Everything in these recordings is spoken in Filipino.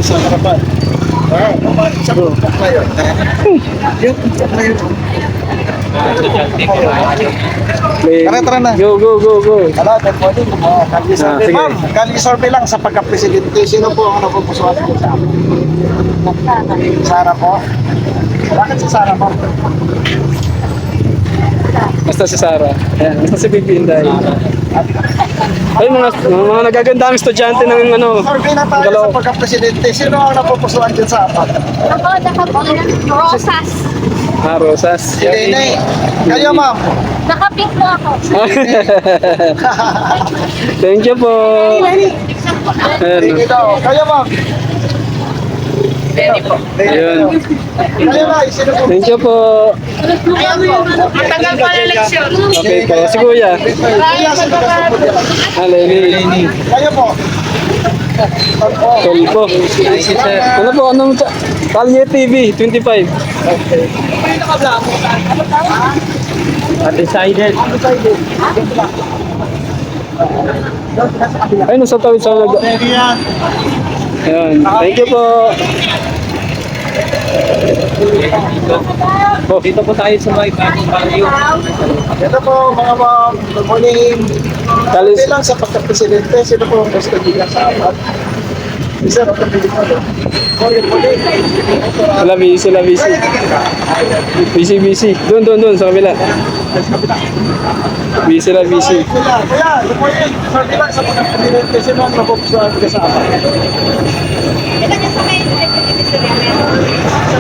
sa harapan. Sa pupok na yun. Yung pupok na yun. Tara na. Go, go, go, go. Hello, good morning. Kali survey, sige. ma'am. Kali survey lang sa pagka-presidente. Sino po ang napupusuan ko sa amin? Sara po. Bakit si Sara po? Basta si Sara. Ayan, basta si Bibi Inday. Ay, mga nagagandang estudyante ng ano. Survey na tayo Galaw. sa pagka-presidente. Sino ang napupusuan dyan sa apat? Ako, nakapunan rosas. Ah, Rosas. Si Nene. Kayo, ma'am. Nakapink po ako. Thank you po. Ayan. Sige daw. Kayo, ma'am. Ayun. Kayo, ma'am. Sino po? Thank you po. Ayan po. Matagal pa na leksyon. Okay po. Si Kuya. Kuya, sino ka po dyan? Ah, Lenny. Kayo po. Tulpo. Ano po? Anong Kalye TV 25. Okay. Undecided. Ay, nasa tawid sa lag. Yan. Ayun. Thank you po. Oh, dito po tayo sa may bagong barrio. Ito po, mga ma'am. Good morning. Kalis. Hindi lang sa pagka-presidente. Sino po ang gusto nila sa apat? Isa, pagka-presidente po. Good morning. Sila busy. Busy. Doon, sa kabila. Busy. Kuya, good morning. Hindi lang sa pagka-presidente. Sino ang napupusuan ka sa apat?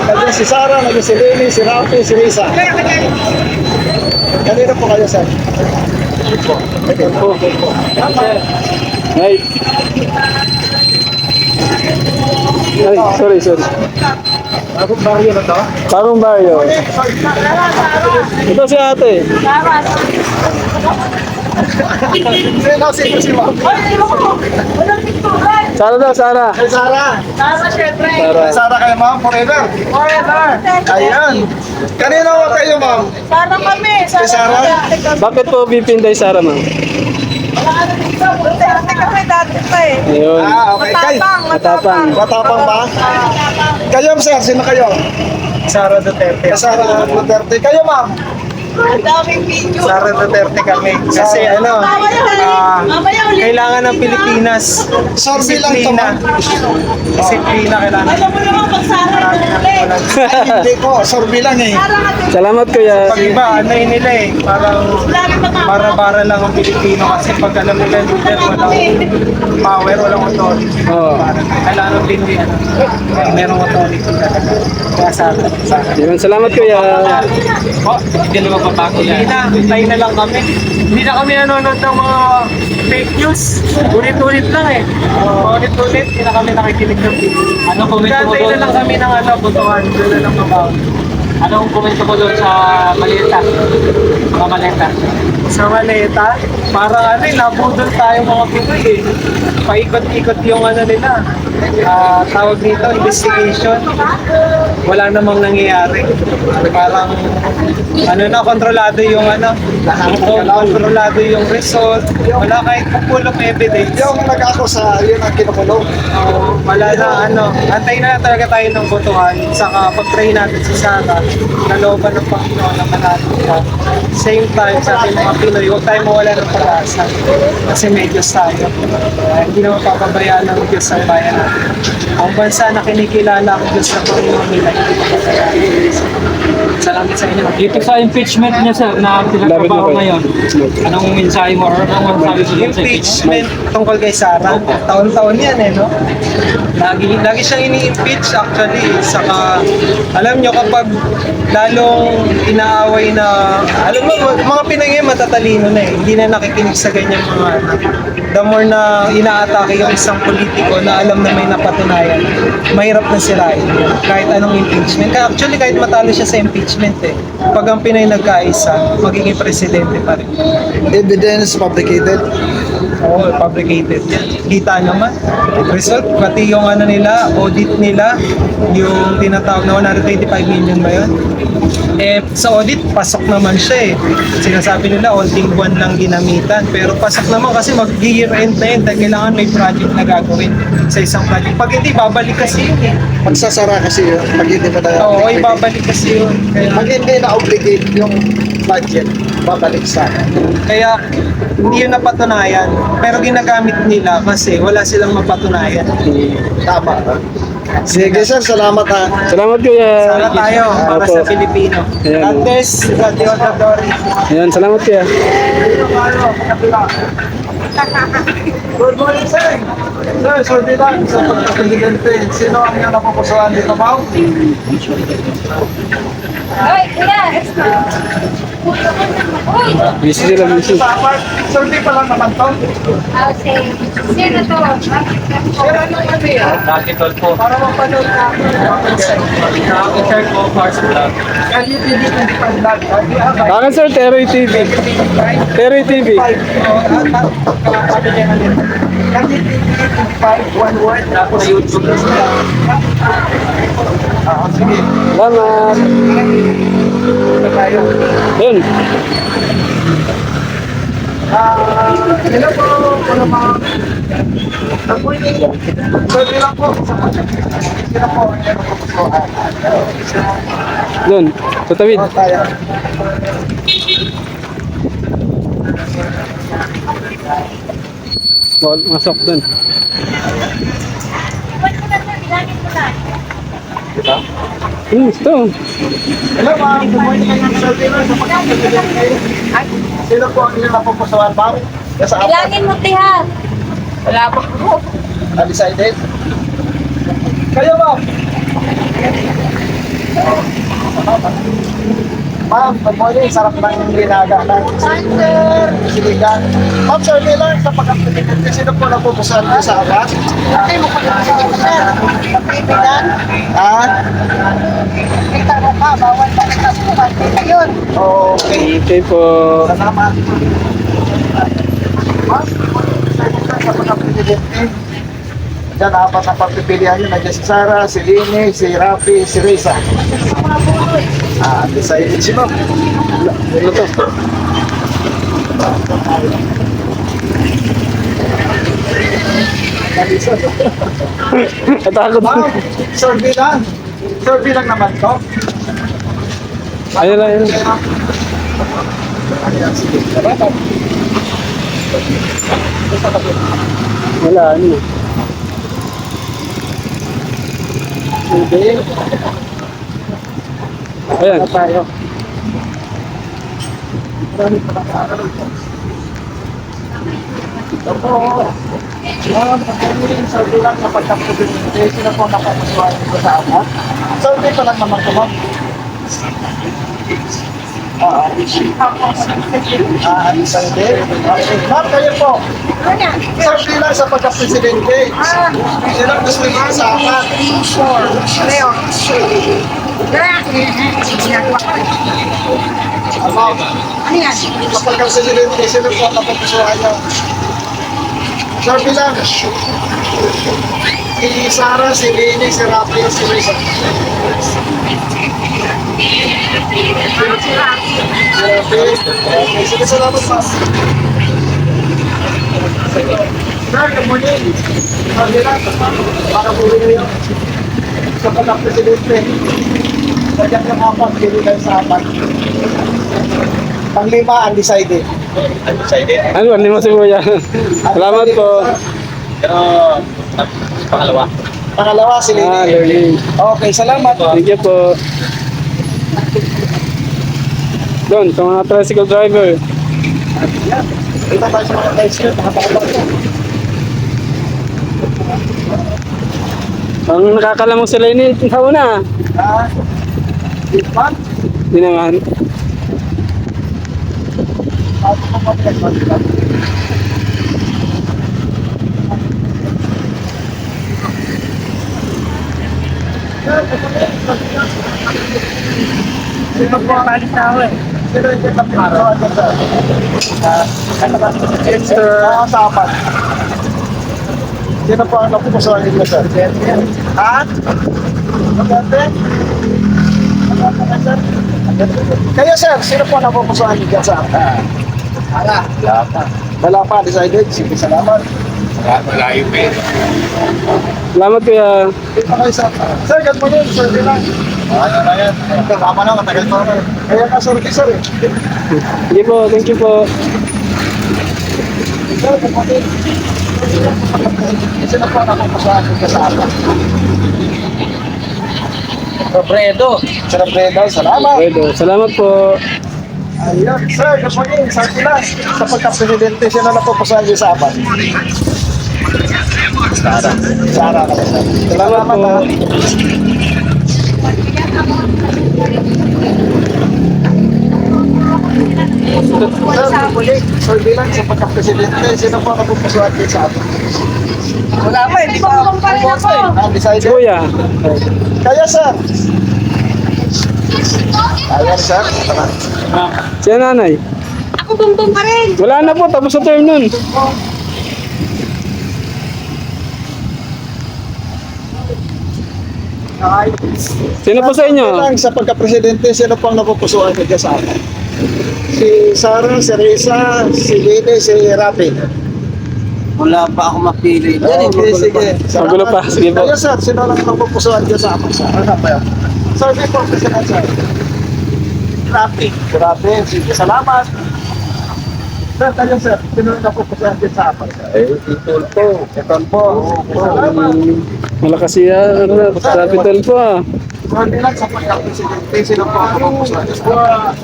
Nandiyan si Sarah, nandiyan si Lenny, si Rafi, si Risa. Kanino po kayo, sir? Okay po. Ay. Ay, sorry. Bagong barrio na to? Bagong barrio. Ito si ate. Sino si ma'am? Sara daw, Sara. Ay, Sarah. Sara. Sarah kayo, ma'am, forever. Ayan. Kanino kayo, ma'am? Sarang kami. Si Sarah? Bakit po bipinday Sara, ma'am? Duterte kami dati pa eh. Ayun. Okay. Matapang. Matapang ba? Kayo, sir, sino kayo? Sara Duterte. Sarah Duterte. Kayo, ma'am? Ang daming video. Sara Duterte kami. Kasi kailangan ng Pilipinas. Survey lang to, ma'am. Disiplina kailangan. Alam mo naman pag Sarah ulit. Ay, hindi po. Survey lang eh. Salamat, kuya. Pag iba, ano yun nila eh. Parang bara-bara lang ang Pilipino kasi pag alam nila leader, walang power, walang authority. Oo. Kailangan ng Pinoy, merong authority talaga. Kaya Sara. Ayun, salamat, kuya. Hindi na magbabago yan. Hintay na lang kami. Hindi na kami nanonood ng mga fake news. Ulit-ulit lang eh. Ulit-ulit, hindi na kami nakikinig ng video. Ano komento mo Hintay doon? na lang kami ng botohan. Doon na lang mabaw. Anong komento mo doon sa maleta? Mga maleta. Sa maleta, parang nabudol tayo mga Pinoy eh. Paikot-ikot yung nila. Tawag dito, investigation. Wala namang nangyayari. Parang kontrolado yung kontrolado yung result. Wala kahit full of evidence. Yung nag-akusa, yun ang kinukulong. Wala na antayin na talaga tayo ng botohan. Saka pag-pray natin si Sara, nalooban ng Panginoon na manalo siya. Same time sa ating mga Pinoy, huwag tayo mawala ng pag-asa. Kasi may Diyos tayo. Hindi naman papabayaan ng Diyos ang bayan natin. Ang bansa na kinikilala ang Diyos na Panginoon nila, hindi papabayaan. Salamat sa inyo. Dito sa impeachment niya, sir, na pinagtrabaho ngayon, anong mensahe mo or anong masabi mo doon sa Impeachment tungkol kay Sara. Taon-taon yan no? Lagi siyang ini-impeach actually. Saka, alam nyo kapag lalong inaaway na, alam mo, mga Pinoy ngayon matatalino na eh. Hindi na nakikinig sa ganyan mga the more na inaatake yung isang politiko na alam na may napatunayan, mahirap na sirain yun. Kahit anong impeachment. Actually, kahit matalo siya sa impeachment eh. Pag ang Pinoy nagkaisa, magiging presidente pa rin. Evidence fabricated. Oo, fabricated. Kita naman. Result, pati yung ano nila, audit nila, yung tinatawag na 125 million ba yun? Eh, sa audit, pasok naman siya eh. Sinasabi nila, onting buwan lang ginamitan. Pero pasok naman kasi mag-year end na yun dahil kailangan may project na gagawin sa isang project. Pag hindi, babalik kasi yun eh. Magsasara kasi yun. Pag hindi mo na Oo, ibabalik kasi yun. Pag hindi na-obligate yung budget, babalik sa Kaya hindi yun napatunayan. Pero ginagamit nila kasi wala silang mapatunayan. tama. Sige sir, salamat ha. Salamat kuya. Sana tayo para Opo. sa Pilipino. Ayan. God bless, God Diosdadori. Ayan, salamat kuya. Good morning sir. Sir, sorry lang sa pagka-presidente. Sino ang yung napupusuan dito, ma'am? Hoy, kuya! Uy! Busy sila, busy. Sorry pa lang naman to. Sino to? Sir, ano kami ah? Nakitol po. Para mapanood namin. Nakitol po, Mars Vlog. Can you TV 25 vlog? Akin sir, Teroy TV. Teroy TV. Can you TV 25 one word? Tapos sa YouTube. Sige. Salamat. Tayo. Yun. Hello po. Hello ma'am. Sorry lang po. Sino po ang yung napupusuan? Yun. Tutawid. Tayo. Bawal masok dun. Ito. Hello ma'am. Good morning kayo. Sorry lang sa pagkakasabi. Sino po ang yung napupusuan, ma'am? Nasa apat. Bilangin mo, tihan. Wala pa po. Undecided? Kayo ma'am. Ma'am, good morning. Sarap ng ginaga ng siligan. Ma'am, sorry lang sa pagkakasabi. Sino po napupusuan ko sa apat? Ay, mo pagkakasama, sir. Pagkaibigan, Ah? kita mo ka, bawal pa kita sukat. Ayun. Okay. Okay po. Salamat. Ma'am, sa pagkakapresidente. Diyan, apat na pagpipilian nyo. Nandiyan si Sarah, si Lini, si Rafi, si Reza. Decided si ma'am. Ano to? Natakot. Ma'am, survey lang. Survey lang naman to. Ayun lang, ayun. Ayan, sige. Salamat. Wala, ano. Sige. Ayan. Tayo. Maraming pagkakaroon po. Ito po. Ma'am, pagkakuling survey lang sa pagkakapresidente. Sino po nakamusuhan ko sa apat? Survey pa lang naman ko, ma'am. Undecided. Okay. Ma'am, kayo po. Survey lang sa pagka-presidente. Sino gusto niyo sa apat? Ma'am, sa pagka-presidente, sino po ang napupusuhan niyo? Survey lang. Si Sarah, si Lini, si Rafi, si Reza. Si Rafi. Okay, sige, salamat, ma'am. Sir, good morning. Survey lang. Para po rin yun. Sa pagka-presidente. Sadyak yung apat, pili kayo sa apat. Panglima, undecided. Ano, lima si Kuya. Salamat po. Pero, pangalawa. Pangalawa, si Ah, Lini. learning. Okay, salamat. Thank you po. Doon, sa mga tricycle driver. Kita tayo sa mga tricycle, mga pakabasa. Ang nakakalamang sila ini sa una. Ma'am, Hindi naman. ako po mag-record. Sino po ang Sino yung pinagpapusuan niya, sir? Sir, sa apat. Sino po ang napupusuan niyo, sir? Ha? Maganda? Maganda ka, sir? Kaya, sir, sino po ang napupusuan niyo sa apat? Wala pa, decided. Sige, salamat. Salamat kuya. Dito kayo, sir. Sir, good morning, sir. Bilang. Ayan. Tama na, matagal pa naman. Kaya ka, sir, sir. Sige po, thank you po. Sir, good morning. Sino po ang napupusuan niyo sa apat? Robredo. Sir Alfredo, salamat. Pwede. Salamat po. Ayan, sir, good morning. Sir Pilar, sa pagka-presidente, sino napupusuan niyo sa apat? Sara ka na, sir. Salamat po. ha. Sir, good morning. Sir Pilar, sa pagka-presidente, sino po napupusuan niyo sa apat? Wala pa, hindi pa ako pumoto eh. Undecided? Kuya. Kaya, sir. Ayan, sir. Tara. Siya nanay. Ako bumbong pa rin. Wala na po, tapos na term nun. Sino po sa inyo? Lang, sa pagka-presidente, sino po ang napupusuan niyo sa apat? Si Sarah, si Risa, si Lene, si Rapi. Wala pa ako mapili. Okay, sige. Magulo pa. Sige po. Kaya, sir, sino lang napupusuan niyo sa apat? Ano ba yan? Sir, may po, president, sir. Rapi. Si Rapi, sige, salamat. Sir, tayo, sir, sino lang napupusuan niyo sa apat? Itol po. Salamat. Malakas siya. Capital po ah. Sir, bilang sa pagka-presidente, sino po ang napupusuan niyo sa apat?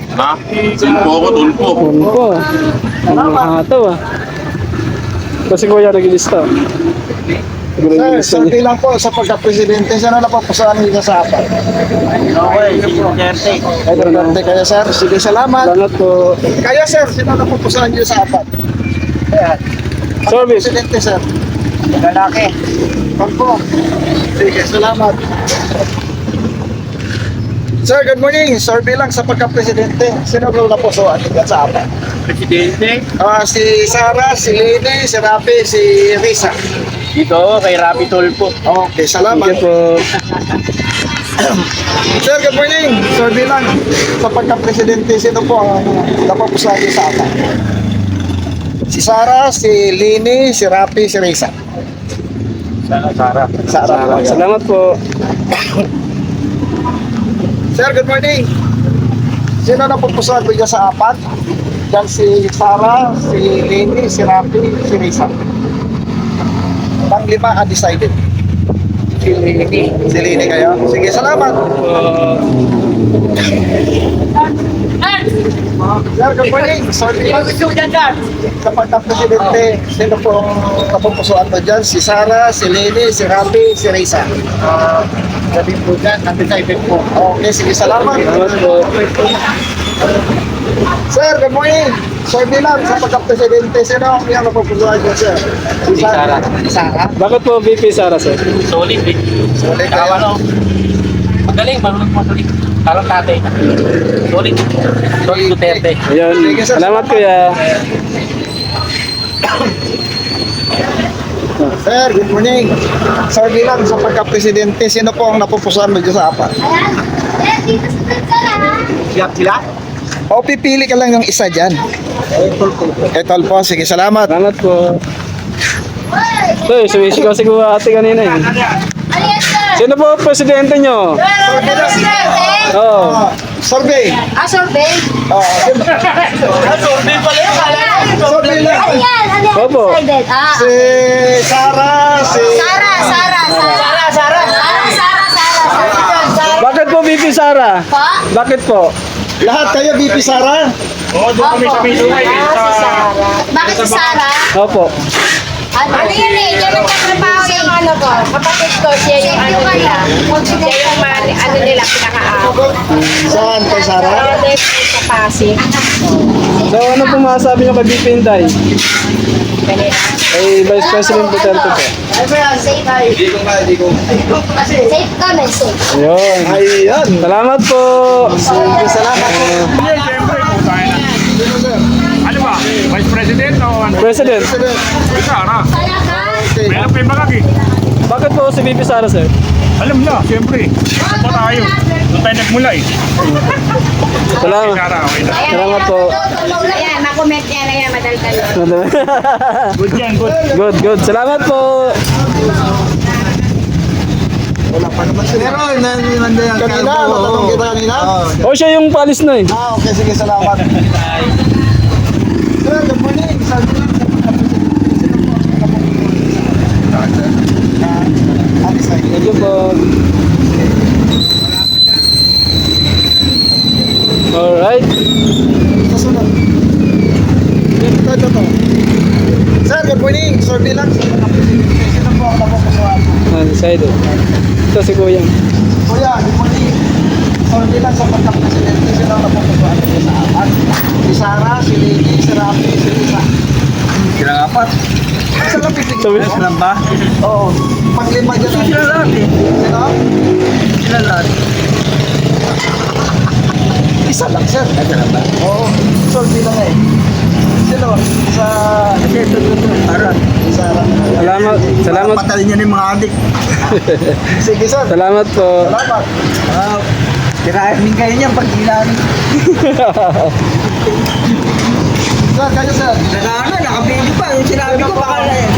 Ha? Tulpo ko, tulpo. Ano po? Mahataw ah. Kasi kuya nagilista. Siguro Sir, nagilista sir, niya. bilang po sa pagka-presidente, sino napupusuan niyo sa apat? Okay, si Duterte. Ay, Duterte kaya, sir. Sige, salamat. Salamat po. Kaya, sir, sino napupusuan niyo sa apat? Ayan. Service. Presidente, sir. Lalaki. Pagpo. Sige, salamat. Sir, good morning. Sir, bilang sa pagka-presidente, sino po napupusuan niyo sa apat? Presidente. Si Sarah, si Lene, si Rapi, si Risa. Dito, kay Rapi Tulpo. Okay, salamat. Sige po. Sir, good morning. Sir, bilang sa pagka-presidente, sino po ang napupusuan niyo sa apat? Si Sarah, si Lene, si Rapi, si Risa. Sarah. Salamat po. Sir, good morning. Sino napupusuan ko dyan sa apat? Diyan si Sarah, si Lene, si Rapi, si Risa. Pang-lima, undecided. Si Lene kayo? Sige, salamat. Sir, good morning. Sorry. Sa pagka-presidente, sino po napupusuan ko dyan? Si Sarah, si Lene, si Rapi, si Risa. Sabi po dyan, undecided po. Okay, sige, salamat. Salamat po. Sir, good morning. Sir Bilang, sa pagka-presidente, sino ang iyong napupusuan dyan, sir? Si Sarah. Sarah? Bakit po VP Sara sir? Solid eh. Solid kayo. Ano? Magaling, marunong magaling. Parang tatay. Solid. Solid Duterte. Ayun. Sige, sir. Salamat kuya. Sir, good morning. Sir Bilang, sa pagka-presidente, sino po ang napupusuan mo dyan sa apat? Ayan. Ayan, dito sa tansala. Sila? O, pipili ka lang yung isa dyan. Etol po. Sige, salamat. Salamat po. Uy, sumisigaw si kuya ate kanina eh. Ano yan, sir? Sino po presidente nyo? Presidente? Oo. Survey. Sorbet? Survey pala yun. Survey lang. Ano yan? Ano yan? Opo. Decided. Si Sarah, si... Sara. Bakit po VP Sara? Pa? Bakit po? Lahat kayo, BP Sarah? Opo. Si Sara. Bakit si Sara? Opo. Ano yun eh? Diyan nagtatrabaho yung ano ko. Kapatid ko, siya yung ano nila. Siya yung ano nila, pinaka-ako. Saan kay Sarah? Sa Pasig. So ano po masasabi nyo kay VP Inday? Ganito. Kay Vice President Duterte po. Safe. Safe kami, safe. Ayun. Ayan. Salamat po. Salamat po. Ano ba? Vice President o ano? President. Sara. Salamat. Meron pa yung bagag eh. Bakit po si VP Sara, sir? Alam na, siyempre. Ano pa tayo? Doon tayo nagmula eh. Salamat. Sara, okay na. Salamat po. Ayan, makomment yan. Ayan, madaldal. Good yan, good. Good, good. Salamat po. Wala pa naman sila. Kanina, natanong kita kanina? Oh, siya yung palis na eh. Okay, sige, salamat. Sir, good morning. Sabi lang sa Thank you po. Alright. Kasunod. Ito. Sir, good morning. Sir, bilang sino po ako napupusuan? Undecided. Ito si Kuya. Kuya, good morning. Sir, bilang sa pagka-presidente, sino ang napupusuan niyo sa apat? Si Sara, si Lady, si Rafi, si Lisa. Sila apat. Sa lapit Sabi- Sila ba? Oo. Panglima dyan. Sila lahat eh. Sino? Sila lahat. Isa lang, sir. Sila ba? Oo. Sir, bilang eh. Sino? Sa... Para. Si Sara. Salamat. Patalin niya ng mga adik. Sige, sir. Salamat po. Salamat. Kiramin kayo niyan pag ilan. Sir, kayo, sir. Nakabili pa. Yung sinabi ko baka na yan.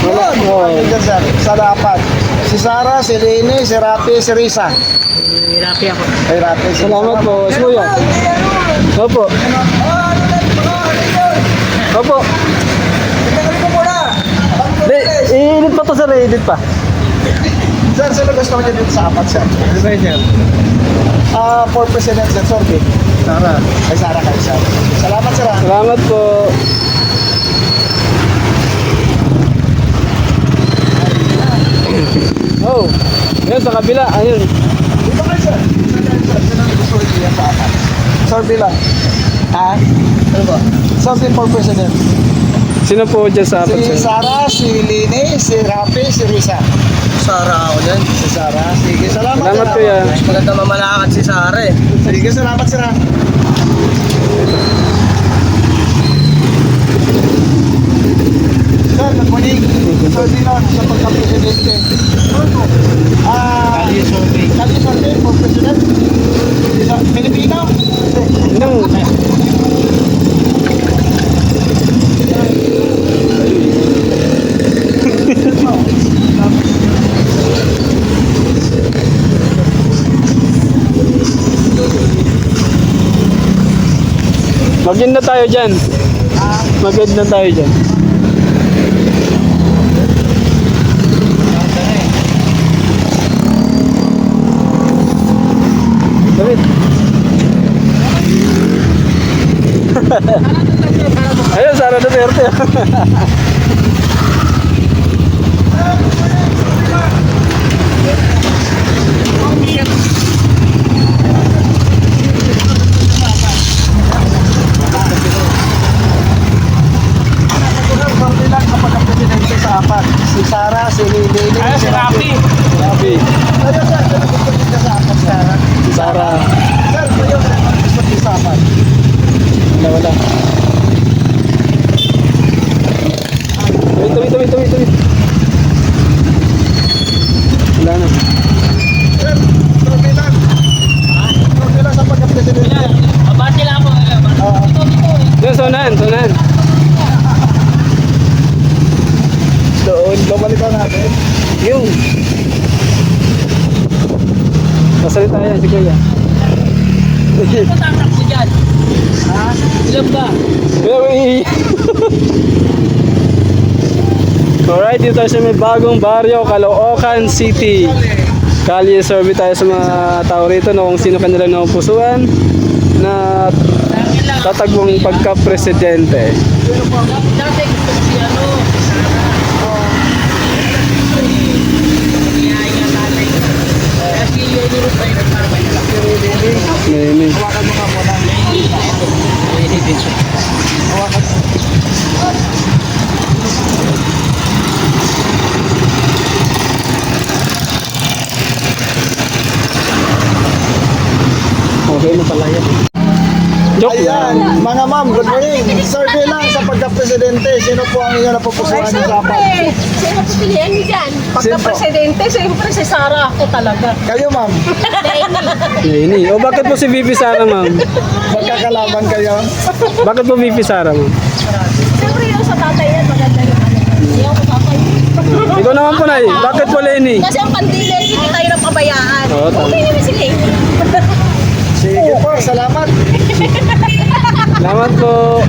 Oh. Ano dyan, sir? Sa dapat. Si Sara, si Lene, si Rafi, si Risa. Rapi ako. Ay, Rafi. sige, Salamat po. Si Kuya. Opo. Opo. Di, i-edit pa to sir, i-edit pa. Sir, sino gusto mo niya dito sa apat, sir? For President, sir. Sorry. Sara. Ay, Sara kayo, sir. Salamat, sir. Salamat po. Oh, yun sa kabila, ayun. Dito kayo, sir. Sino gusto niya sa apat? Sir, bilang. Ha? Ano ba? Sir, for President. Sino po dyan sa apat Si sir? Sara, si Lene, si Rafi, si Risa. Sara ako dyan. Si Sara. Sige, salamat. Salamat sir. Kuya. Maganda mamalakad si Sara eh. Sige, salamat, sir. Sir, good morning. Sir, Dinon, sa pagka-presidente. Kali survey for president. Sa Pilipino? No. Mag-in na tayo dyan. Mag-in na tayo dyan. David. Ayun, Sara Duterte. Sorry lang sa pagka-presidente sa apat. Si Sara, si Lene, si Rafi. Sabi, Ayun, sir. Sino gusto niya sa apat, Sara? si Sara. Sir, kayo, sir. Gusto niya sa apat. Wala. Wait. Wala na. Sir, sorry lang. Sorry lang sa pagka-presidente. Abati lang ako. Yun, sonan. Doon, bumalikan natin. Yung. Masalita yan si Kuya. Tatangkap ko dyan. Ha? Ilan ba? Uy. Alright, dito tayo sa may bagong baryo, Caloocan City. Kali survey tayo sa mga tao rito na kung sino kanila napupusuan na tatagmong pagka-presidente. Dati gusto ko si ano. Kasi yun yung tayo nagpapay na lang. Nene. Hawakan mo nga muna. Hawakan mo. presidente, sino po ang inyo napupusuan niyo sa apat? Sino pipilihan niyo dyan? Sino po? Pagka-presidente, siyempre si Sara ako talaga. Kayo, ma'am. Ini. O bakit po si VP Sara, ma'am? Magkakalaban kayo. Bakit po VP Sara, ma'am? Siyempre yung sa tatay yan, maganda yung ano. Hindi ako tatay. Ikaw naman po, Nay. Bakit po Lenny? Kasi ang pandilin, hindi tayo nang pabayaan. Oo, tama. Okay naman si Lenny. Sige po, salamat. Salamat po.